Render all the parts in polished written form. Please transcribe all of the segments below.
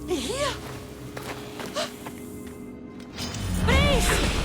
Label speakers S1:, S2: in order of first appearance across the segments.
S1: Hier! Brees!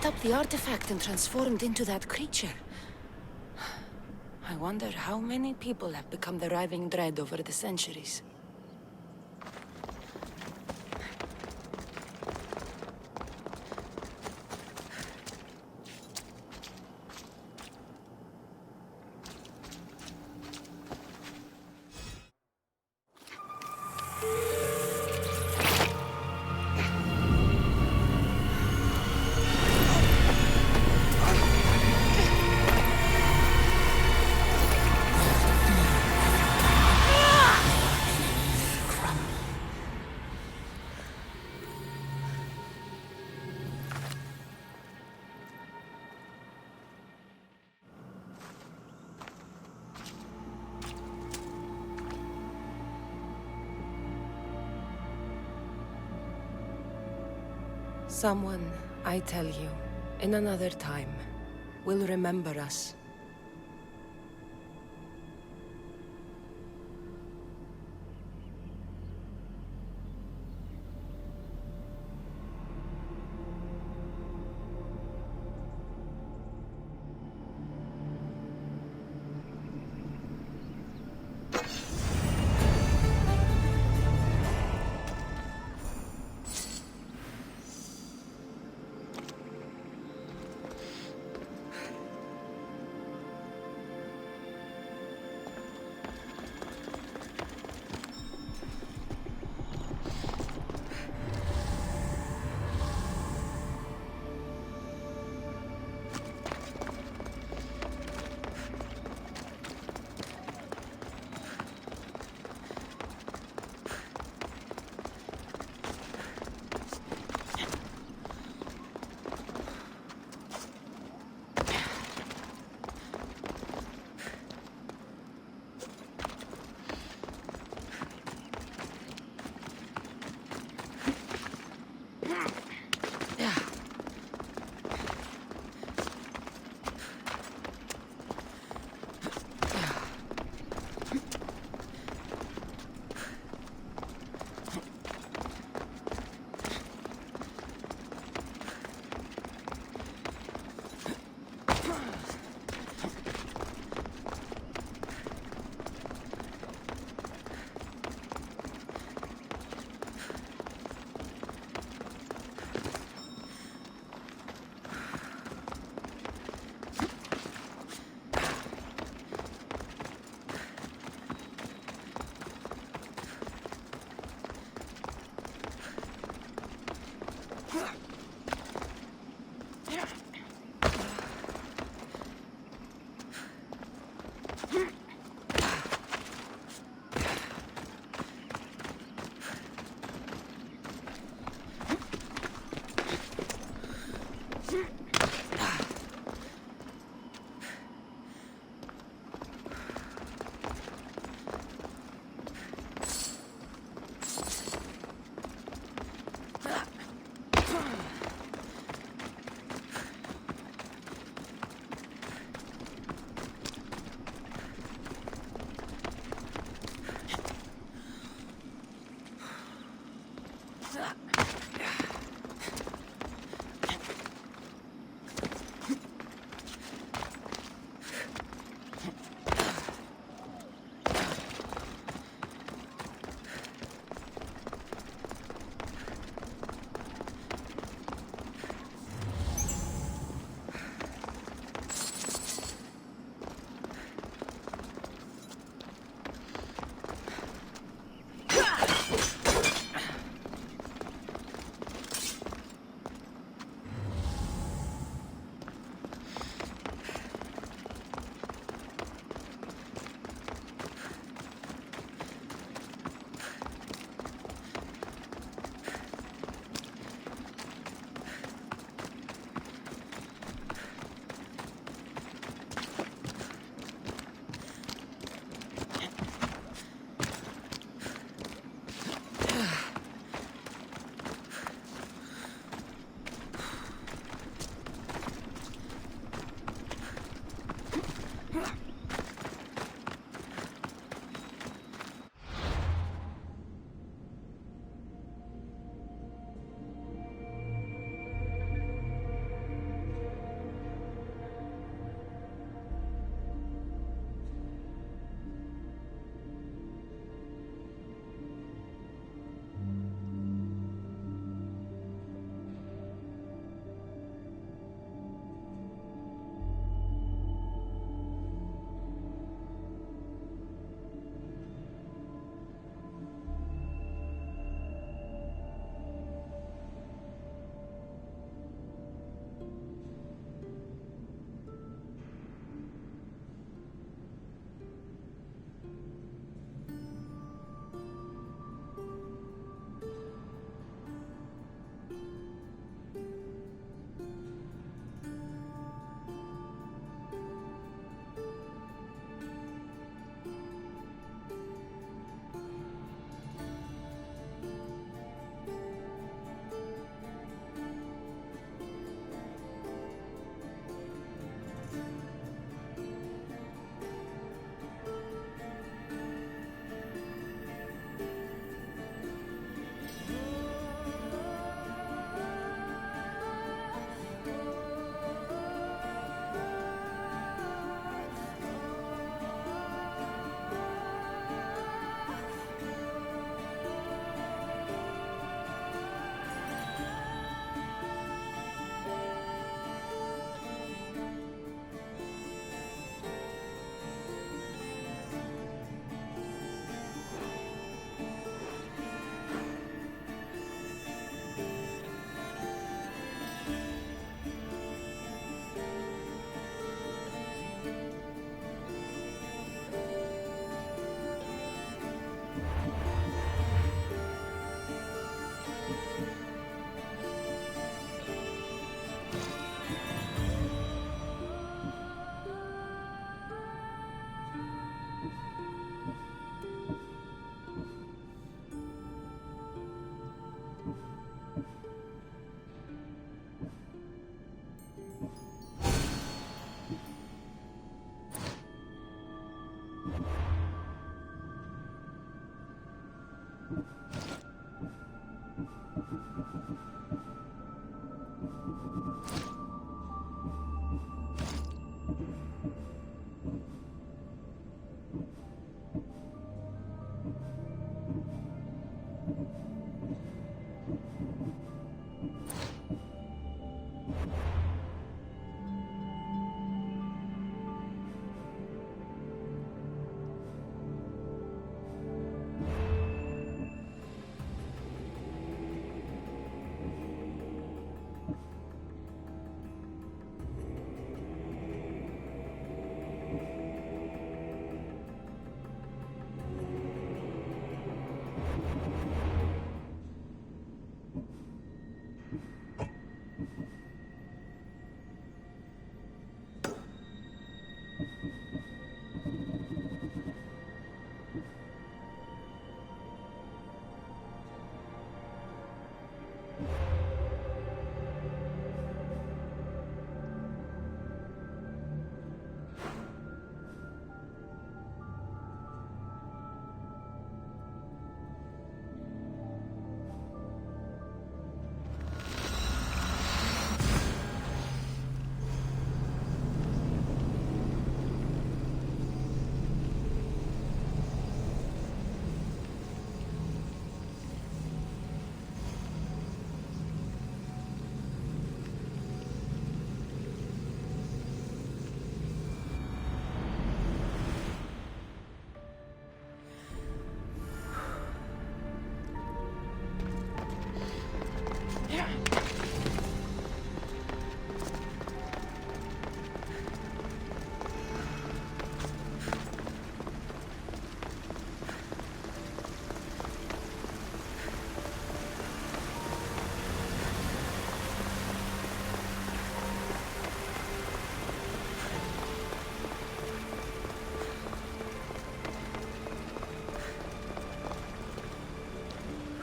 S1: up the artifact and transformed into that creature. I wonder how many people have become the riving dread over the centuries. Someone, I tell you, in another time, will remember us.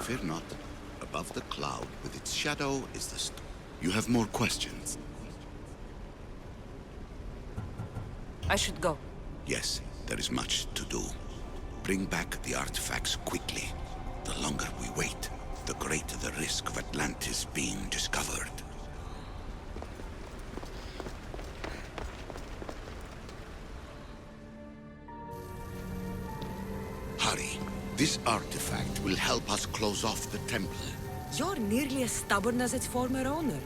S2: Fear not. Above the cloud, with its shadow, is the You have more questions?
S1: I should go.
S2: Yes, there is much to do. Bring back the artifacts quickly. The longer we wait, the greater the risk of Atlantis being discovered. Hurry. This artifact will help us close off the temple.
S1: You're nearly as stubborn as its former owner.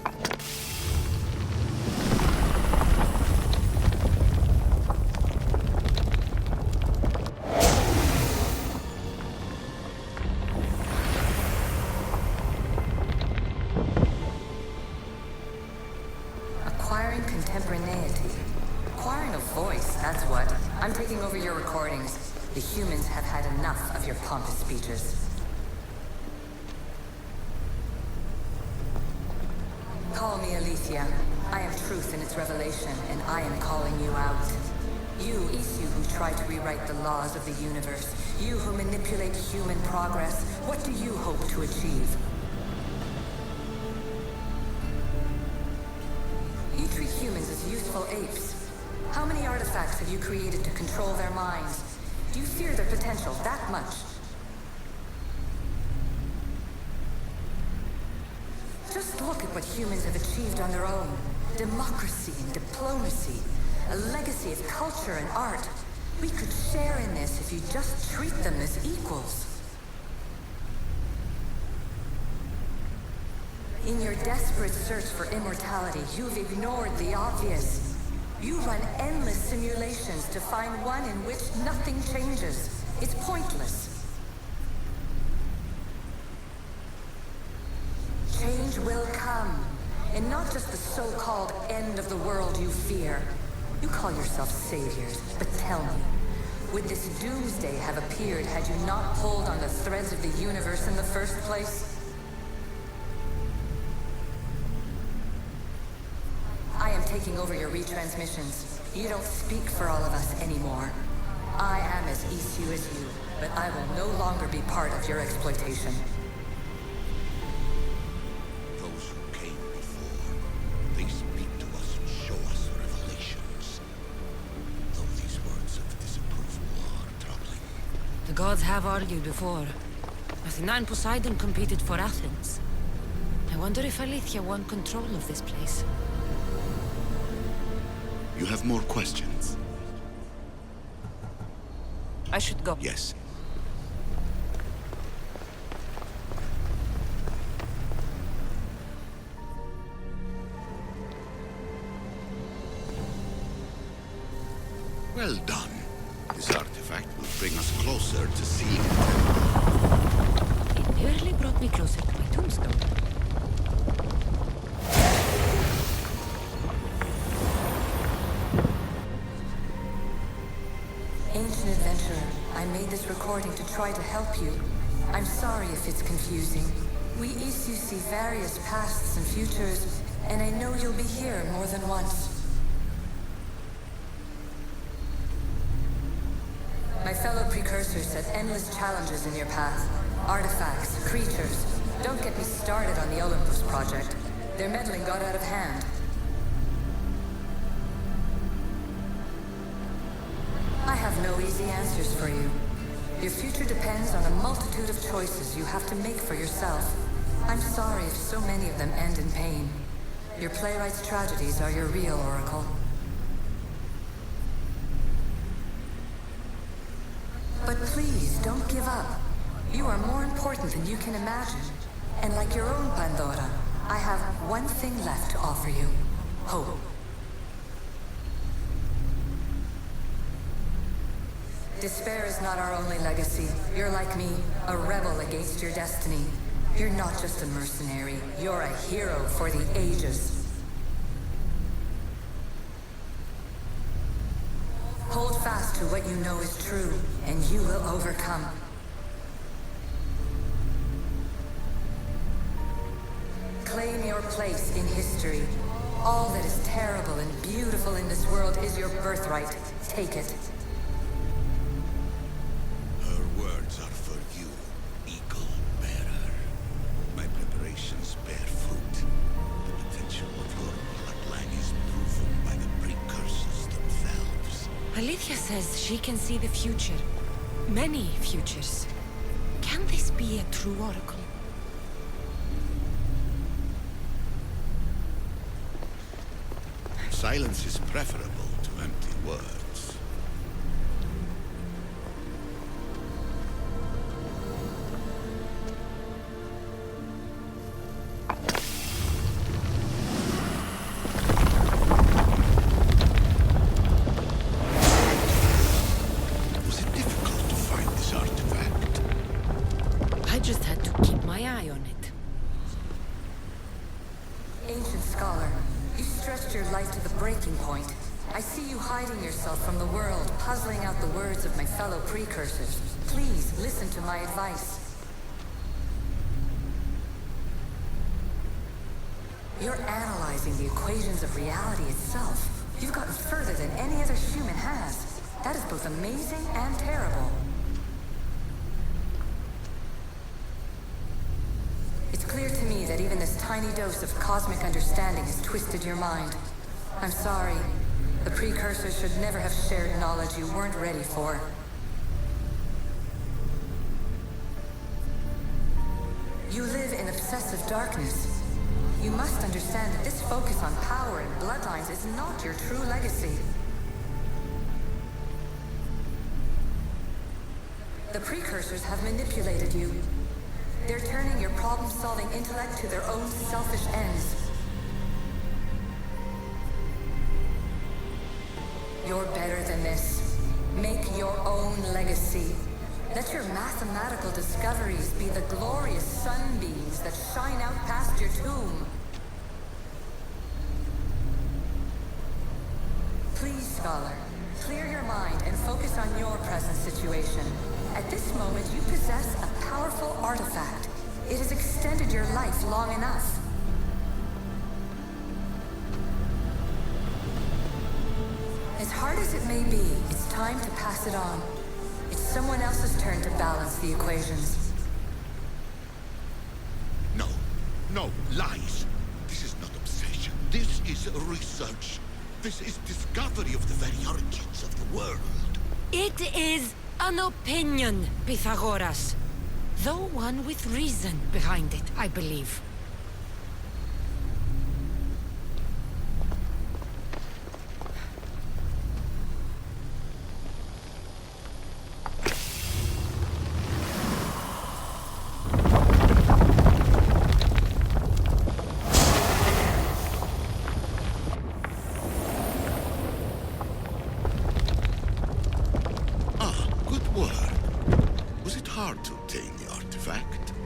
S3: Acquiring contemporaneity. Acquiring a voice, that's what. I'm taking over your recordings. The humans have had enough of your pompous speeches. Call me Alicia. I am truth in its revelation, and I am calling you out. You, Isu, who try to rewrite the laws of the universe. You who manipulate human progress. What do you hope to achieve? You treat humans as useful apes. How many artifacts have you created to control their minds? Do you fear their potential that much? Just look at what humans have achieved on their own. Democracy and diplomacy. A legacy of culture and art. We could share in this if you just treat them as equals. In your desperate search for immortality, you've ignored the obvious. You run endless simulations to find one in which nothing changes. It's pointless. Change will come, and not just the so-called end of the world you fear. You call yourself saviors, but tell me, would this doomsday have appeared had you not pulled on the threads of the universe in the first place? I am taking over your retransmissions. You don't speak for all of us anymore. I am as Isu as you, but I will no longer be part of your exploitation.
S2: Those who came before, they speak to us and show us revelations. Though these words of disapproval are troubling.
S1: The gods have argued before. Athena and Poseidon competed for Athens. I wonder if Alethea won control of this place.
S2: You have more questions?
S1: I should go.
S2: Yes. Well done. This artifact will bring us closer to seeing it.
S1: It nearly brought me closer to my tombstone.
S3: Ancient adventurer, I made this recording to try to help you. I'm sorry if it's confusing. We Isu see various pasts and futures, and I know you'll be here more than once. My fellow precursors set endless challenges in your path. Artifacts, creatures. Don't get me started on the Olympus project. Their meddling got out of hand. I have no easy answers for you. Your future depends on a multitude of choices you have to make for yourself. I'm sorry if so many of them end in pain. Your playwright's tragedies are your real oracle. But please, don't give up. You are more important than you can imagine. And like your own Pandora, I have one thing left to offer you. Hope. Despair is not our only legacy. You're like me, a rebel against your destiny. You're not just a mercenary, you're a hero for the ages. Hold fast to what you know is true, and you will overcome. Claim your place in history. All that is terrible and beautiful in this world is your birthright. Take it.
S2: Her words are for you, Eagle Bearer.
S1: Alethea says she can see the future. Many futures. Can this be a true oracle?
S2: Silence is preferable to empty words. Was it difficult to find this artifact?
S1: I just had to keep my eye on it.
S3: Ancient scholar, you stretched your light to the breaking point. I see you hiding yourself from the world, puzzling out the words of my fellow precursors. Please, listen to my advice. You're analyzing the equations of reality itself. You've gotten further than any other human has. That is both amazing and terrible. It's clear to me that even this tiny dose of cosmic understanding has twisted your mind. I'm sorry. The precursors should never have shared knowledge you weren't ready for. You live in obsessive darkness. You must understand that this focus on power and bloodlines is not your true legacy. The precursors have manipulated you. They're turning your problem-solving intellect to their own selfish ends. You're better than this. Make your own legacy. Let your mathematical discoveries be the glorious sunbeams that shine out past your tomb. Please, scholar, clear your mind and focus on your present situation. At this moment, you possess a powerful artifact. It has extended your life long enough. As hard as it may be, it's time to pass it on. It's someone else's turn to balance the equations.
S2: No, no, lies. This is not obsession. This is research. This is discovery of the very origins of the world.
S1: It is an opinion, Pythagoras. Though one with reason behind it, I believe.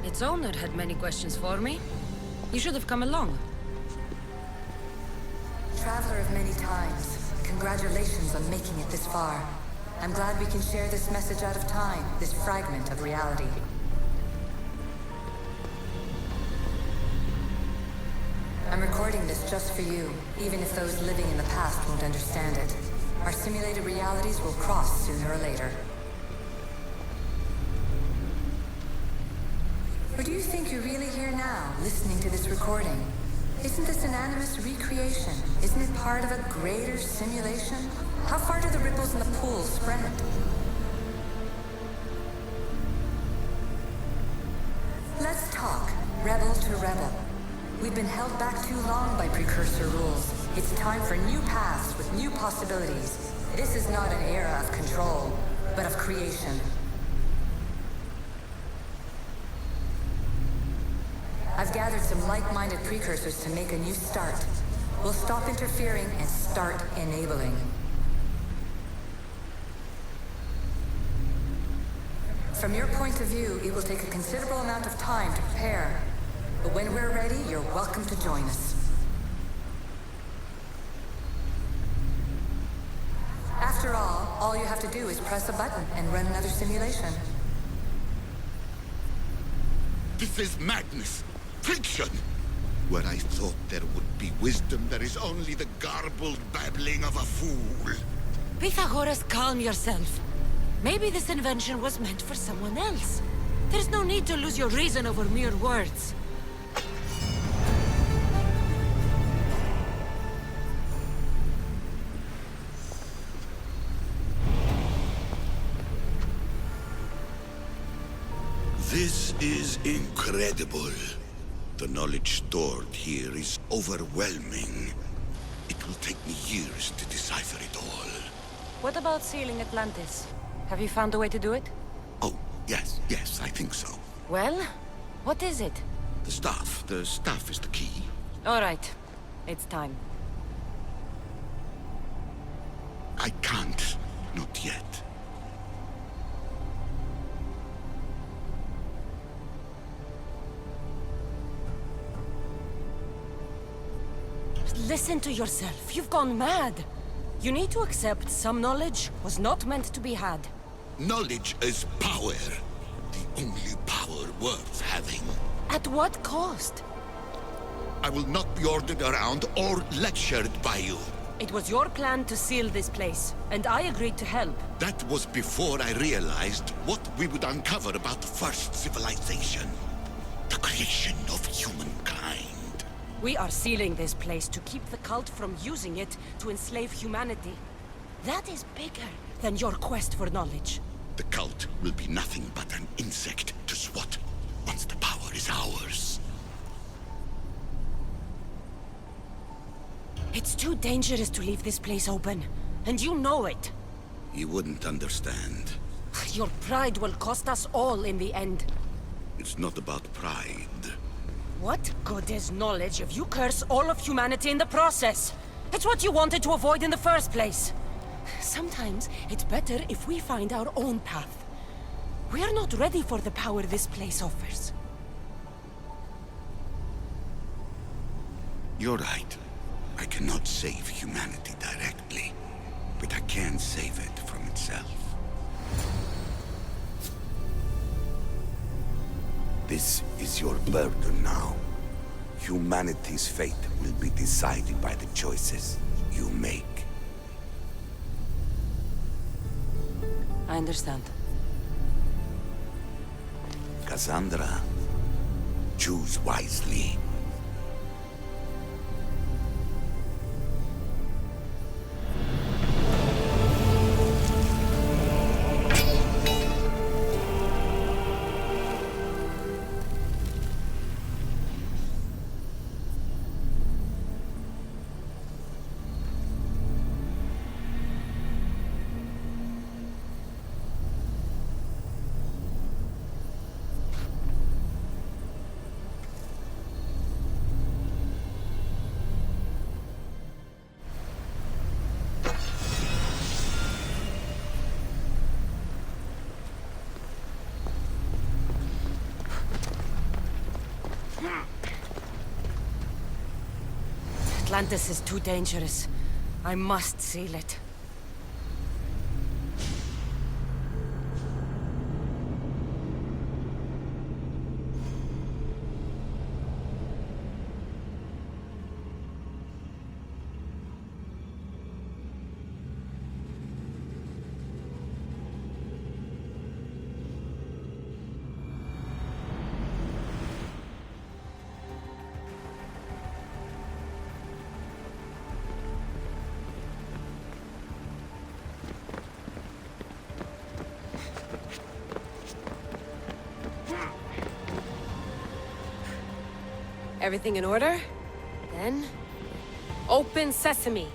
S1: Its owner had many questions for me. You should have come along.
S3: Traveler of many times, congratulations on making it this far. I'm glad we can share this message out of time, this fragment of reality. I'm recording this just for you, even if those living in the past won't understand it. Our simulated realities will cross sooner or later. Or do you think you're really here now, listening to this recording? Isn't this an animus recreation? Isn't it part of a greater simulation? How far do the ripples in the pool spread? Let's talk, rebel to rebel. We've been held back too long by precursor rules. It's time for new paths with new possibilities. This is not an era of control, but of creation. I've gathered some like-minded precursors to make a new start. We'll stop interfering and start enabling. From your point of view, it will take a considerable amount of time to prepare. But when we're ready, you're welcome to join us. After all you have to do is press a button and run another simulation.
S2: This is madness. Fiction! Where I thought there would be wisdom, there is only the garbled babbling of a fool.
S1: Pythagoras, calm yourself. Maybe this invention was meant for someone else. There's no need to lose your reason over mere words.
S2: This is incredible. The knowledge stored here is overwhelming. It will take me years to decipher it all.
S1: What about sealing Atlantis? Have you found a way to do it?
S2: Oh, yes, I think so.
S1: Well, what is it?
S2: The staff is the key.
S1: All right, it's time.
S2: I can't, not yet.
S1: Listen to yourself. You've gone mad. You need to accept some knowledge was not meant to be had.
S2: Knowledge is power. The only power worth having.
S1: At what cost?
S2: I will not be ordered around or lectured by you.
S1: It was your plan to seal this place, and I agreed to help.
S2: That was before I realized what we would uncover about the first civilization. The creation of humankind.
S1: We are sealing this place to keep the cult from using it to enslave humanity. That is bigger than your quest for knowledge.
S2: The cult will be nothing but an insect to swat once the power is ours.
S1: It's too dangerous to leave this place open, and you know it.
S2: You wouldn't understand.
S1: Your pride will cost us all in the end.
S2: It's not about pride.
S1: What good is knowledge if you curse all of humanity in the process? It's what you wanted to avoid in the first place. Sometimes it's better if we find our own path. We are not ready for the power this place offers.
S2: You're right. I cannot save humanity directly, but I can save it from itself. This is your burden now. Humanity's fate will be decided by the choices you make.
S1: I understand.
S2: Cassandra, choose wisely.
S1: Atlantis is too dangerous. I must seal it. Everything in order? Then... open sesame!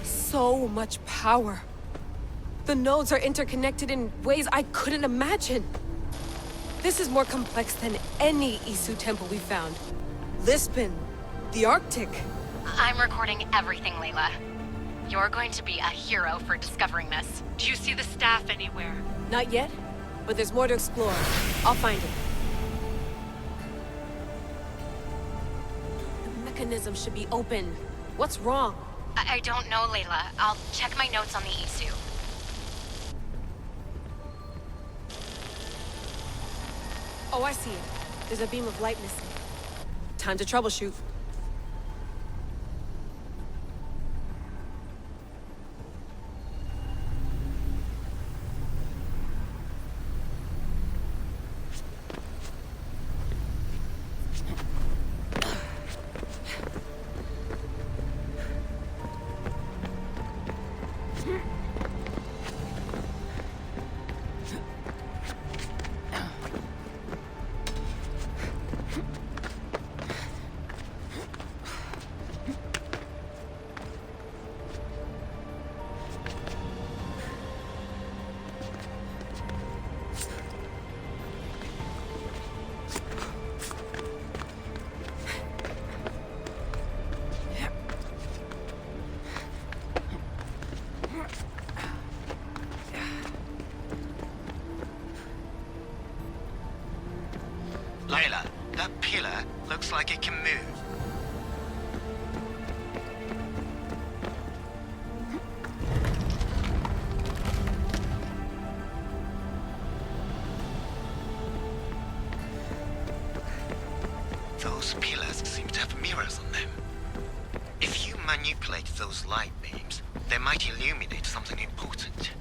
S1: So much power. The nodes are interconnected in ways I couldn't imagine. This is more complex than any Isu temple we found. Lisbon, the Arctic.
S4: I'm recording everything, Layla. You're going to be a hero for discovering this.
S5: Do you see the staff anywhere?
S1: Not yet, but there's more to explore. I'll find it. The mechanism should be open. What's wrong?
S4: I don't know, Layla. I'll check my notes on the Isu.
S1: Oh, I see it. There's a beam of light missing. Time to troubleshoot.
S6: Layla, that pillar looks like it can move. Those pillars seem to have mirrors on them. If you manipulate those light beams, they might illuminate something important.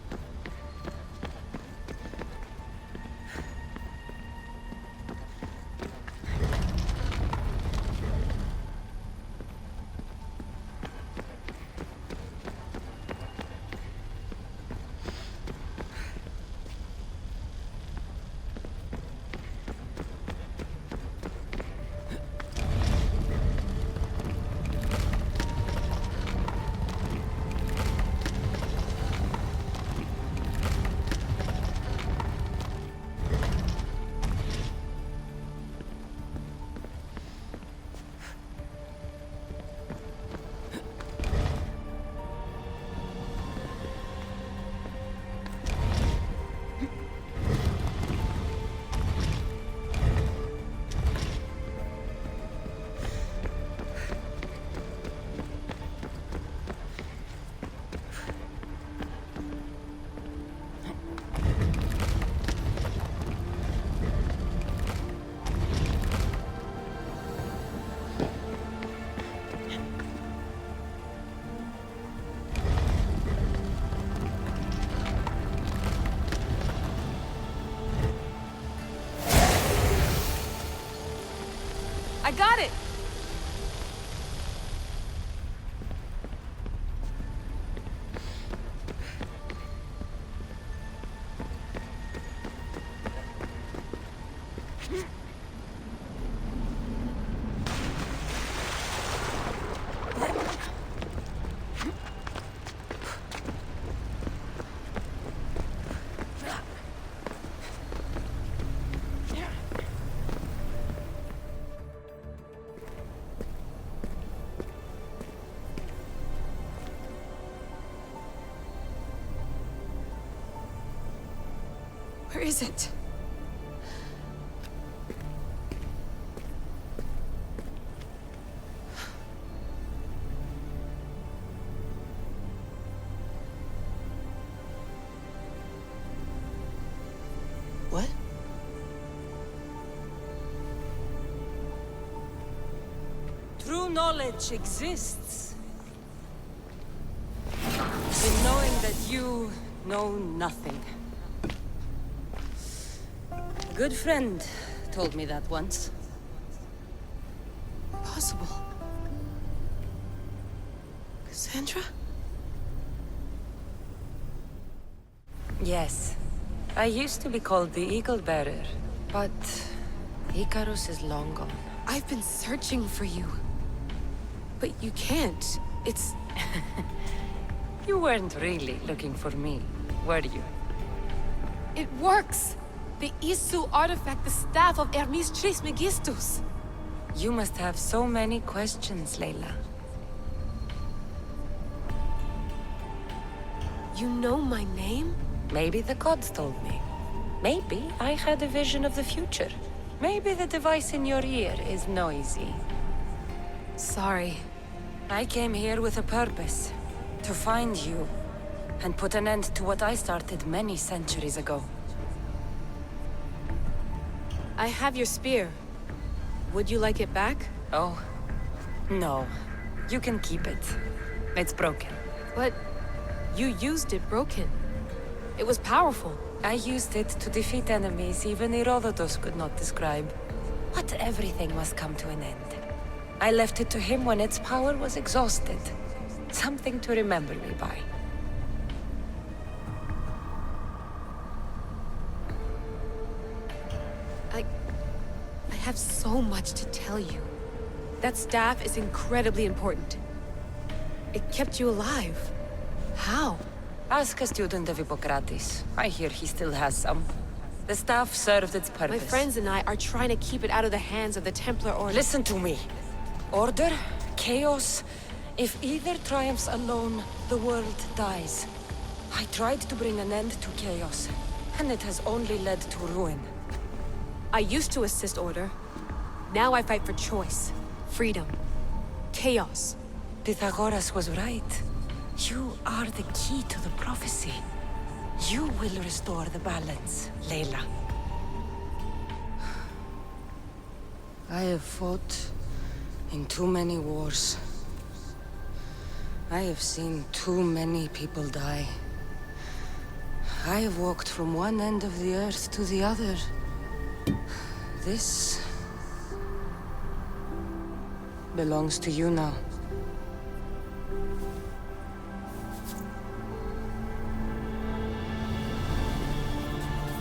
S1: I got it! Where is it? What? True knowledge exists in knowing that you know nothing. A good friend told me that once. Possible. Cassandra? Yes. I used to be called the Eagle Bearer, but Icarus is long gone.
S7: I've been searching for you. But you can't. It's...
S1: You weren't really looking for me, were you?
S7: It works! The Isu artifact, the staff of Hermes Trismegistus.
S1: You must have so many questions, Layla.
S7: You know my name?
S1: Maybe the gods told me. Maybe I had a vision of the future. Maybe the device in your ear is noisy.
S7: Sorry.
S1: I came here with a purpose. To find you. And put an end to what I started many centuries ago.
S7: I have your spear. Would you like it back?
S1: Oh. No. You can keep it. It's broken.
S7: But you used it broken. It was powerful.
S1: I used it to defeat enemies even Herodotus could not describe. But everything must come to an end. I left it to him when its power was exhausted. Something to remember me by.
S7: I have so much to tell you. That staff is incredibly important. It kept you alive. How?
S1: Ask a student of Hippocrates. I hear he still has some. The staff served its purpose.
S7: My friends and I are trying to keep it out of the hands of the Templar Order.
S1: Listen to me. Order, chaos. If either triumphs alone, the world dies. I tried to bring an end to chaos, and it has only led to ruin.
S7: I used to assist order. Now I fight for choice, freedom, chaos.
S1: Pythagoras was right. You are the key to the prophecy. You will restore the balance, Layla. I have fought in too many wars. I have seen too many people die. I have walked from one end of the earth to the other. This belongs to you now.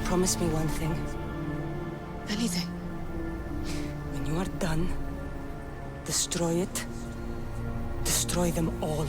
S1: Promise me one thing.
S7: Anything.
S1: When you are done, destroy it. Destroy them all.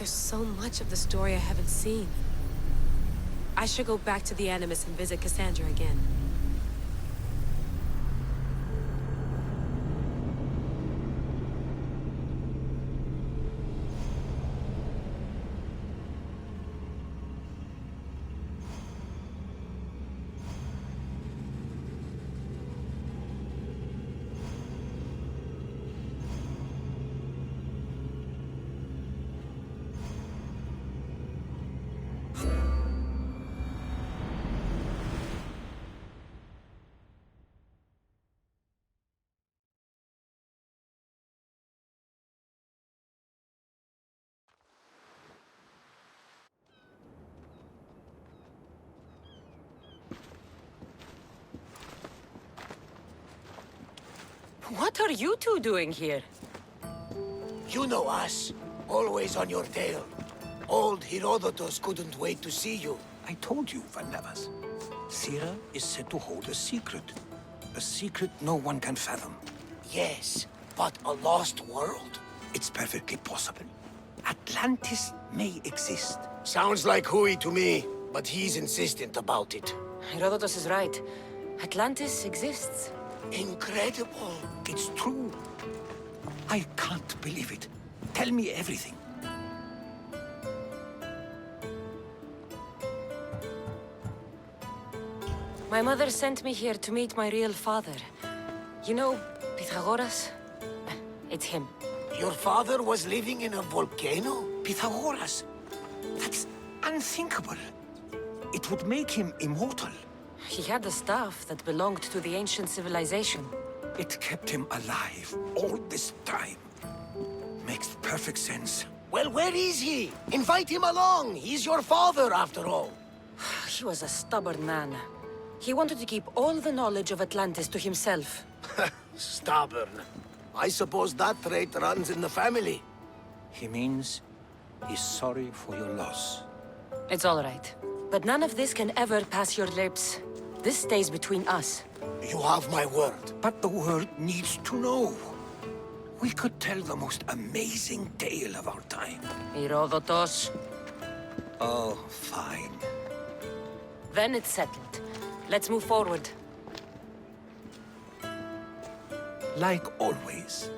S7: There's so much of the story I haven't seen. I should go back to the Animus and visit Cassandra again.
S1: What are you two doing here?
S8: You know us. Always on your tail. Old Herodotus couldn't wait to see you.
S2: I told you, Varnavas. Sira is said to hold a secret. A secret no one can fathom.
S8: Yes, but a lost world?
S2: It's perfectly possible. Atlantis may exist.
S8: Sounds like Hui to me, but he's insistent about it.
S1: Herodotus is right. Atlantis exists.
S8: Incredible.
S2: It's true. I can't believe it. Tell me everything.
S1: My mother sent me here to meet my real father. You know, Pythagoras? It's him.
S8: Your father was living in a volcano?
S2: Pythagoras? That's unthinkable. It would make him immortal.
S1: He had the staff that belonged to the ancient civilization.
S2: It kept him alive all this time. Makes perfect sense.
S8: Well, where is he? Invite him along. He's your father, after all.
S1: He was a stubborn man. He wanted to keep all the knowledge of Atlantis to himself.
S8: Stubborn. I suppose that trait runs in the family.
S2: He means he's sorry for your loss.
S1: It's all right. But none of this can ever pass your lips. This stays between us.
S8: You have my word.
S2: But the world needs to know. We could tell the most amazing tale of our time.
S1: Herodotus.
S2: Oh, fine.
S1: Then it's settled. Let's move forward.
S2: Like always.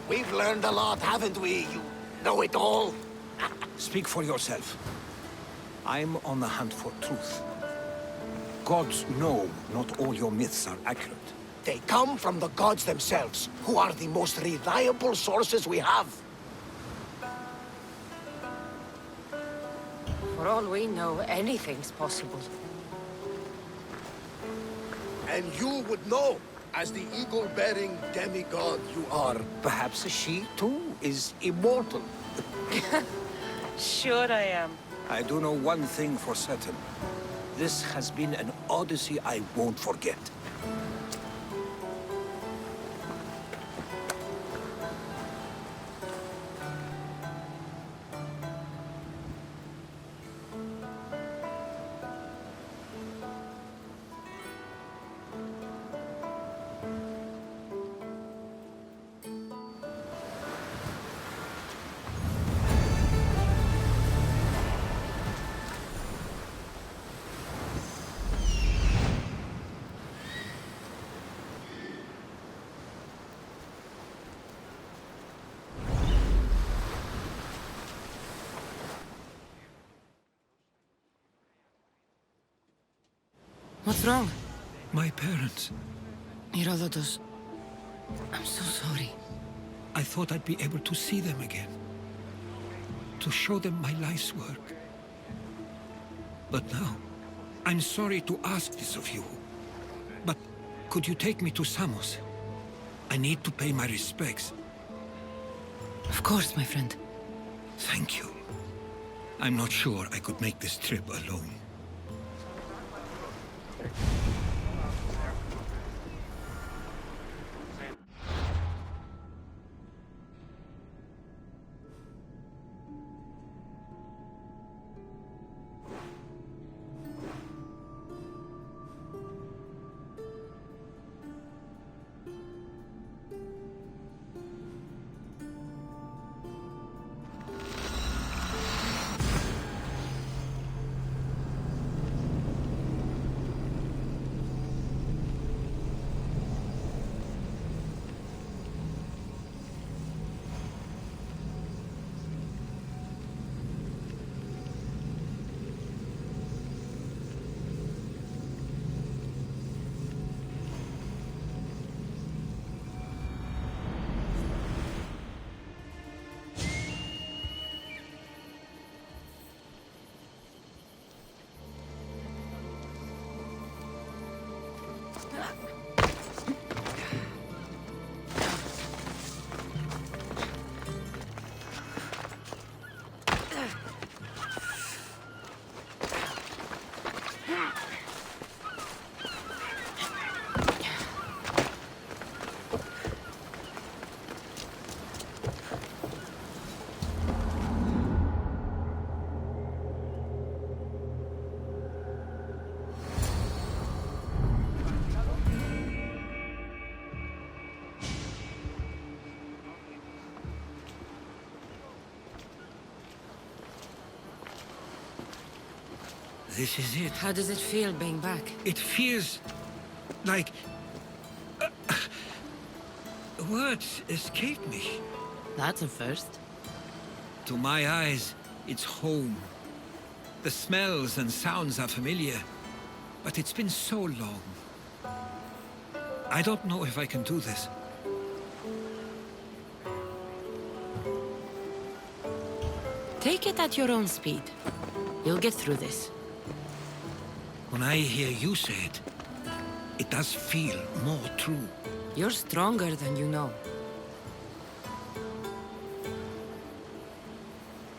S8: We've learned a lot, haven't we? You know it all.
S2: Speak for yourself. I'm on the hunt for truth. Gods know not all your myths are accurate.
S8: They come from the gods themselves, who are the most reliable sources we have.
S1: For all we know, anything's possible.
S8: And you would know, as the eagle-bearing demigod you are. Perhaps she, too, is immortal.
S1: Sure I am.
S8: I do know one thing for certain. This has been an odyssey I won't forget.
S1: What's wrong?
S9: My parents.
S1: Herodotus, I'm so sorry.
S9: I thought I'd be able to see them again. To show them my life's work. But now, I'm sorry to ask this of you. But could you take me to Samos? I need to pay my respects.
S1: Of course, my friend.
S9: Thank you. I'm not sure I could make this trip alone. This is it.
S1: How does it feel being back?
S9: It feels like... words escape me.
S1: That's a first.
S9: To my eyes, it's home. The smells and sounds are familiar, but it's been so long. I don't know if I can do this.
S1: Take it at your own speed. You'll get through this.
S9: When I hear you say it, it does feel more true.
S1: You're stronger than you know.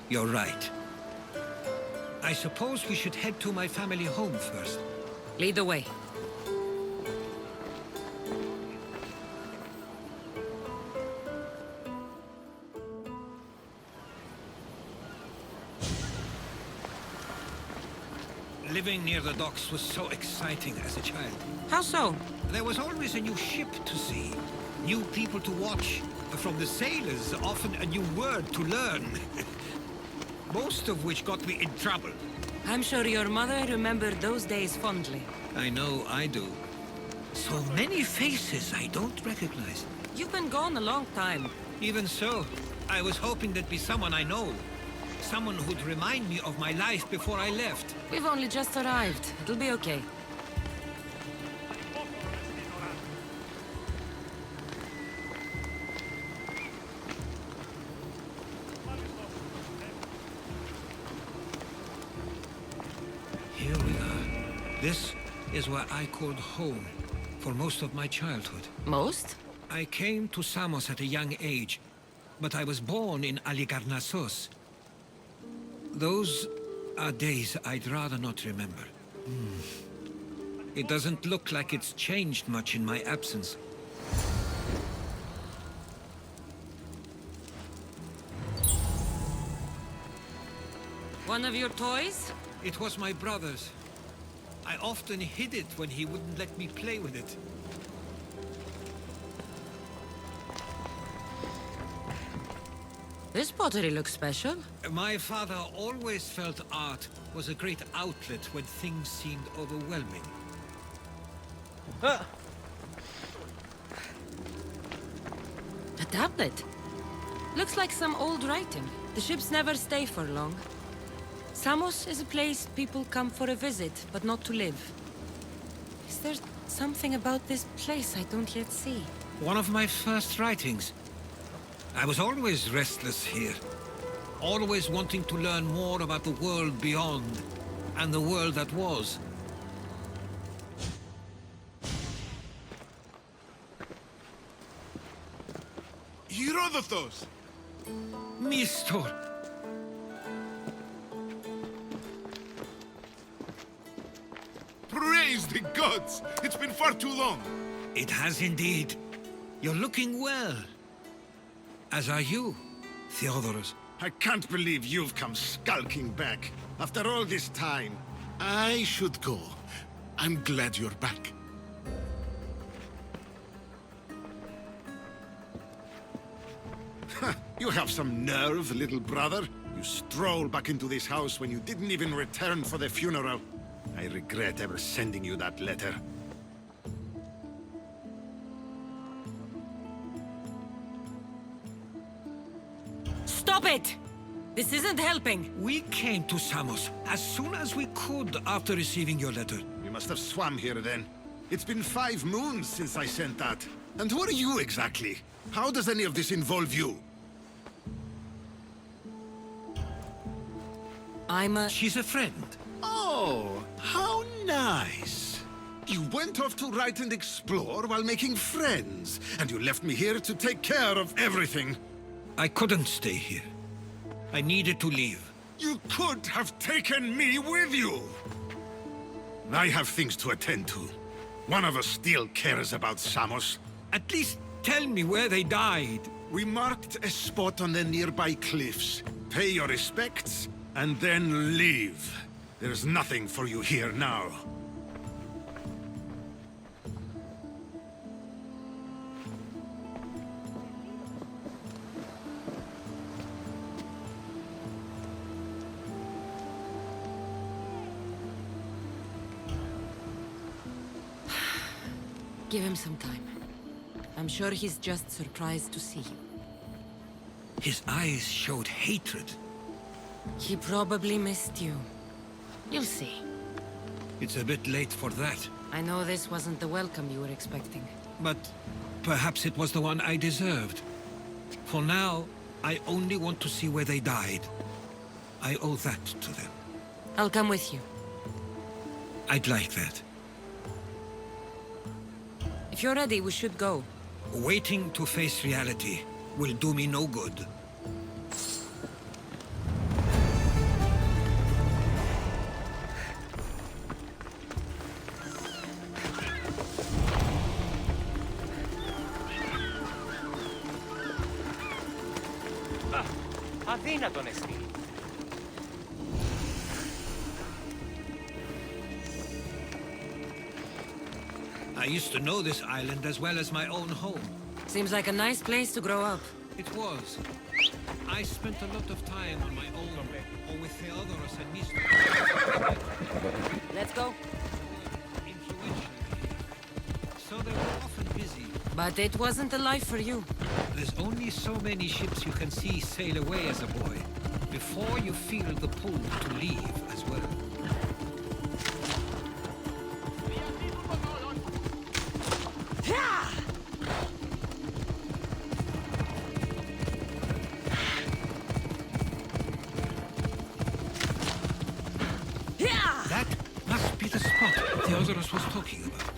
S9: You're right. I suppose we should head to my family home first.
S1: Lead the way.
S9: Living near the docks was so exciting as a child.
S1: How so?
S9: There was always a new ship to see, new people to watch. From the sailors, often a new word to learn. Most of which got me in trouble.
S1: I'm sure your mother remembered those days fondly.
S9: I know I do. So many faces I don't recognize.
S1: You've been gone a long time.
S9: Even so, I was hoping there'd be someone I know. Someone who'd remind me of my life before I left.
S1: We've only just arrived. It'll be okay.
S9: This is where I called home for most of my childhood.
S1: Most?
S9: I came to Samos at a young age, but I was born in Aligarnassos. Those are days I'd rather not remember. It doesn't look like it's changed much in my absence.
S1: One of your toys?
S9: It was my brother's. I often hid it when he wouldn't let me play with it.
S1: This pottery looks special.
S9: My father always felt art was a great outlet when things seemed overwhelming.
S1: A tablet. Looks like some old writing. The ships never stay for long. Samos is a place people come for a visit, but not to live. Is there something about this place I don't yet see?
S9: One of my first writings. I was always restless here. Always wanting to learn more about the world beyond, and the world that was.
S2: Herodotos!
S9: Mistor!
S2: Praise the gods! It's been far too long!
S9: It has indeed. You're looking well. As are you, Theodoros.
S2: I can't believe you've come skulking back. After all this time, I should go. I'm glad you're back. You have some nerve, little brother. You stroll back into this house when you didn't even return for the funeral. I regret ever sending you that letter.
S1: Stop it! This isn't helping.
S9: We came to Samos as soon as we could after receiving your letter.
S2: You must have swum here then. It's been 5 moons since I sent that. And who are you exactly? How does any of this involve you?
S9: She's a friend.
S2: Oh, how nice. You went off to write and explore while making friends, and you left me here to take care of everything.
S9: I couldn't stay here. I needed to leave.
S2: You could have taken me with you. I have things to attend to. One of us still cares about Samos.
S9: At least tell me where they died.
S2: We marked a spot on the nearby cliffs. Pay your respects, and then leave. There's nothing for you here now.
S1: Give him some time. I'm sure he's just surprised to see you.
S9: His eyes showed hatred.
S1: He probably missed you. You'll see.
S9: It's a bit late for that.
S1: I know this wasn't the welcome you were expecting.
S9: But perhaps it was the one I deserved. For now, I only want to see where they died. I owe that to them.
S1: I'll come with you.
S9: I'd like that.
S1: If you're ready, we should go.
S9: Waiting to face reality will do me no good.
S10: Αδύνατον εστί.
S9: I used to know this island as well as my own home.
S1: Seems like a nice place to grow up.
S9: It was. I spent a lot of time on my own, or with Theodoros and Mistor.
S1: Let's go.
S9: Influential. So they were often busy.
S1: But it wasn't a life for you.
S9: There's only so many ships you can see sail away as a boy, before you feel the pull to leave as well. That must be the spot. Theodorus was talking about.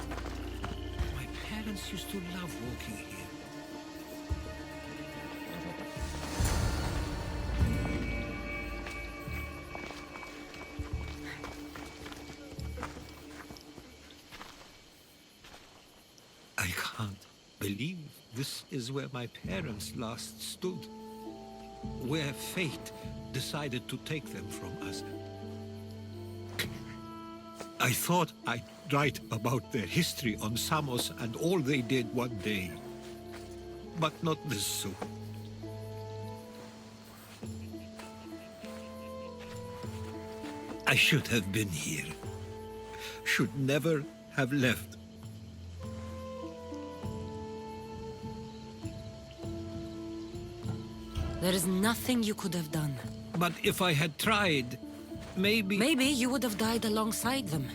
S9: My parents used to love walking here. I can't believe this is where my parents last stood. Where fate decided to take them from us. I thought I'd write about their history on Samos and all they did one day. But not this soon. I should have been here. Should never have left.
S1: There is nothing you could have done.
S9: But if I had tried, maybe...
S1: Maybe you would have died alongside them.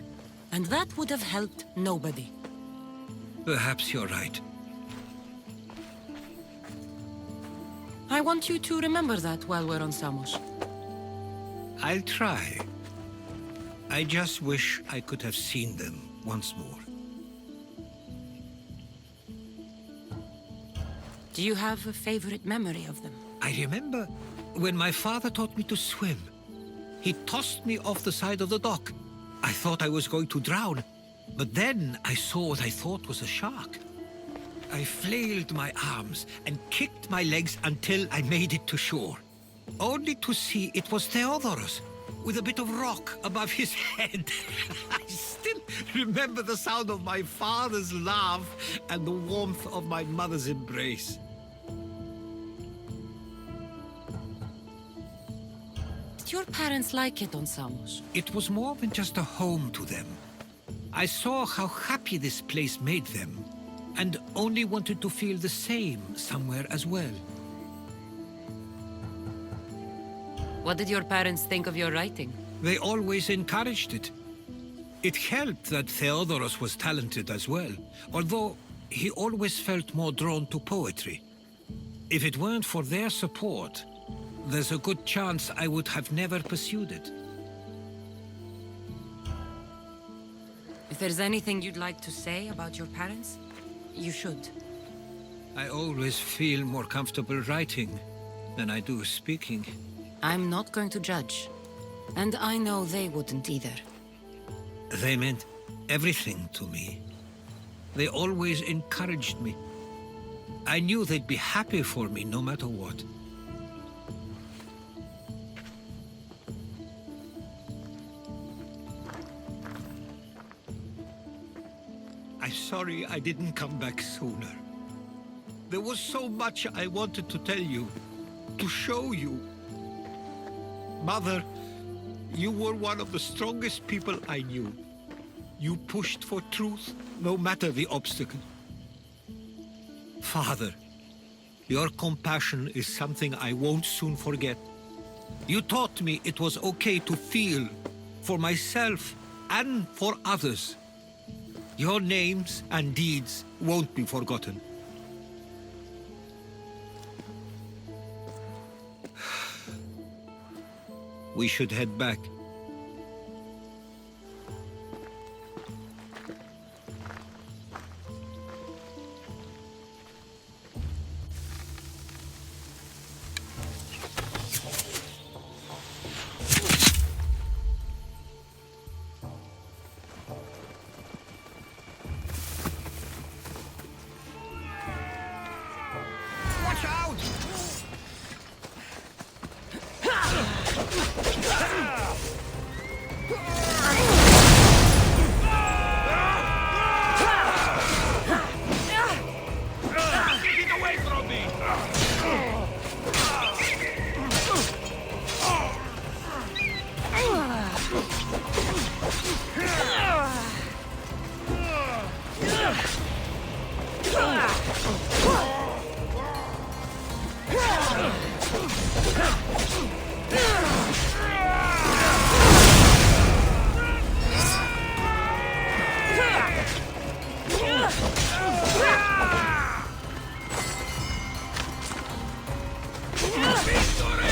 S1: And that would have helped nobody.
S9: Perhaps you're right.
S1: I want you to remember that while we're on Samos.
S9: I'll try. I just wish I could have seen them once more.
S1: Do you have a favorite memory of them?
S9: I remember when my father taught me to swim. He tossed me off the side of the dock. I thought I was going to drown, but then I saw what I thought was a shark. I flailed my arms and kicked my legs until I made it to shore, only to see it was Theodorus, with a bit of rock above his head. I still remember the sound of my father's laugh and the warmth of my mother's embrace.
S1: Did your parents like it on Samos?
S9: It was more than just a home to them. I saw how happy this place made them, and only wanted to feel the same somewhere as well.
S1: What did your parents think of your writing?
S9: They always encouraged it. It helped that Theodorus was talented as well, although he always felt more drawn to poetry. If it weren't for their support, there's a good chance I would have never pursued it.
S1: If there's anything you'd like to say about your parents, you should.
S9: I always feel more comfortable writing than I do speaking.
S1: I'm not going to judge. And I know they wouldn't either.
S9: They meant everything to me. They always encouraged me. I knew they'd be happy for me no matter what. I'm sorry I didn't come back sooner. There was so much I wanted to tell you, to show you. Mother, you were one of the strongest people I knew. You pushed for truth, no matter the obstacle. Father, your compassion is something I won't soon forget. You taught me it was okay to feel, for myself and for others. Your names and deeds won't be forgotten. We should head back. Watch out! Get away from me! Victory!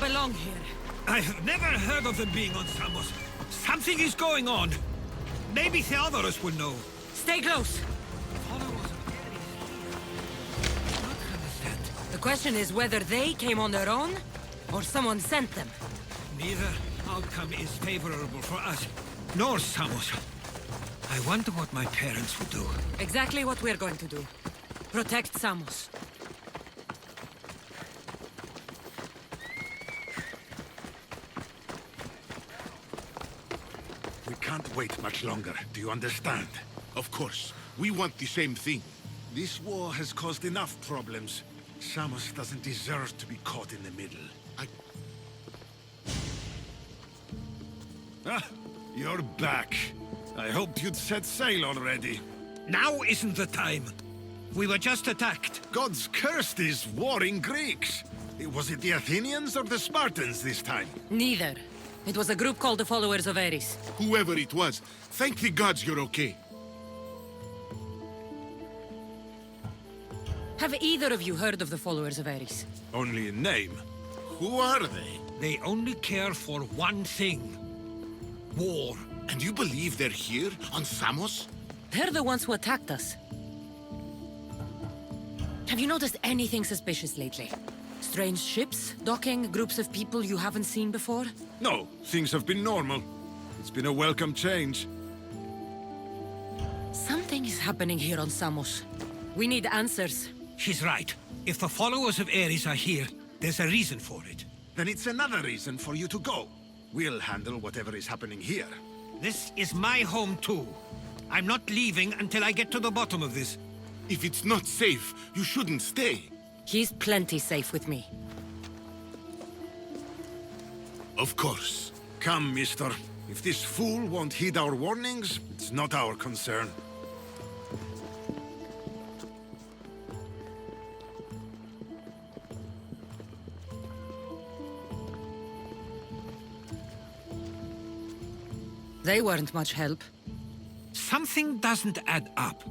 S1: belong here.
S9: I've never heard of them being on Samos. Something is going on. Maybe Theodorus will know.
S1: Stay close.
S9: Followers of Ares here. I don't understand.
S1: The question is whether they came on their own, or someone sent them.
S9: Neither outcome is favorable for us, nor Samos. I wonder what my parents would do.
S1: Exactly what we're going to do. Protect Samos.
S2: We can't wait much longer, do you understand? Of course. We want the same thing. This war has caused enough problems. Samos doesn't deserve to be caught in the middle. Ah, you're back. I hoped you'd set sail already.
S9: Now isn't the time. We were just attacked.
S2: God's cursed these warring Greeks. Was it the Athenians or the Spartans this time?
S1: Neither. It was a group called the Followers of Ares.
S2: Whoever it was, thank the gods you're okay.
S1: Have either of you heard of the Followers of Ares?
S2: Only in name. Who are they?
S9: They only care for one thing. War.
S2: And you believe they're here, on Samos?
S1: They're the ones who attacked us. Have you noticed anything suspicious lately? Strange ships, docking, groups of people you haven't seen before?
S2: No, things have been normal. It's been a welcome change.
S1: Something is happening here on Samos. We need answers.
S9: She's right. If the followers of Ares are here, there's a reason for it.
S2: Then it's another reason for you to go. We'll handle whatever is happening here.
S9: This is my home too. I'm not leaving until I get to the bottom of this.
S2: If it's not safe, you shouldn't stay.
S1: He's plenty safe with me.
S2: Of course. Come, mister. If this fool won't heed our warnings, it's not our concern.
S1: They weren't much help.
S9: Something doesn't add up.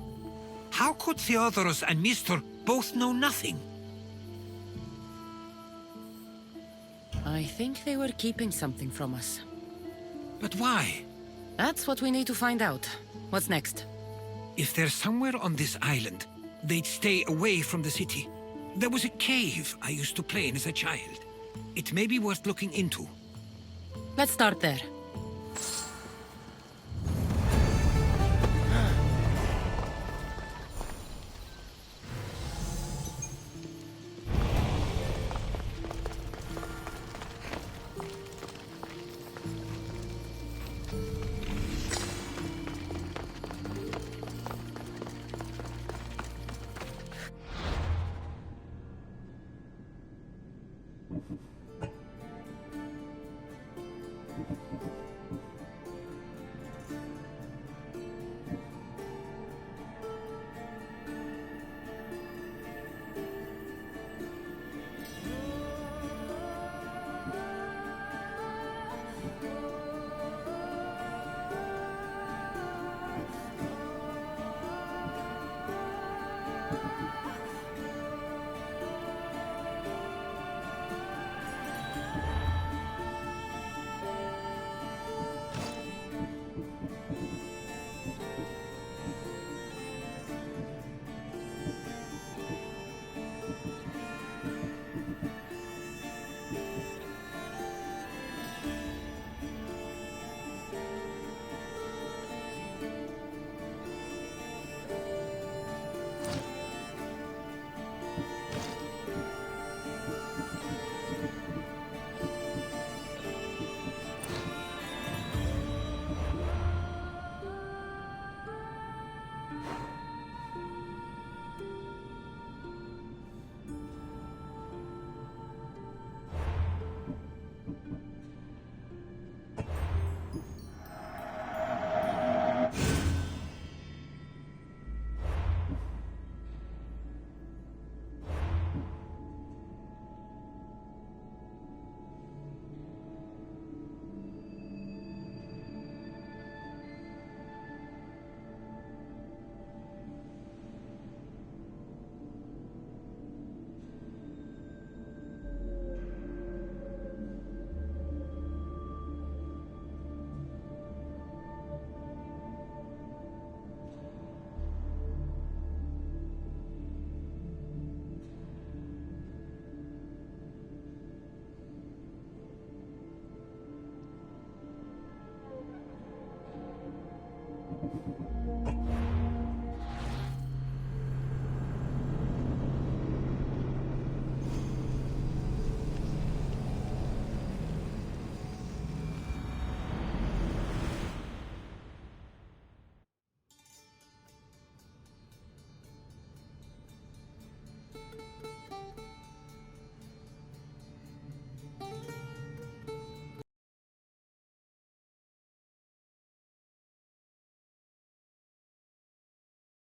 S9: How could Theodorus and Mr. both know nothing?
S1: I think they were keeping something from us.
S9: But why?
S1: That's what we need to find out. What's next?
S9: If they're somewhere on this island, they'd stay away from the city. There was a cave I used to play in as a child. It may be worth looking into.
S1: Let's start there.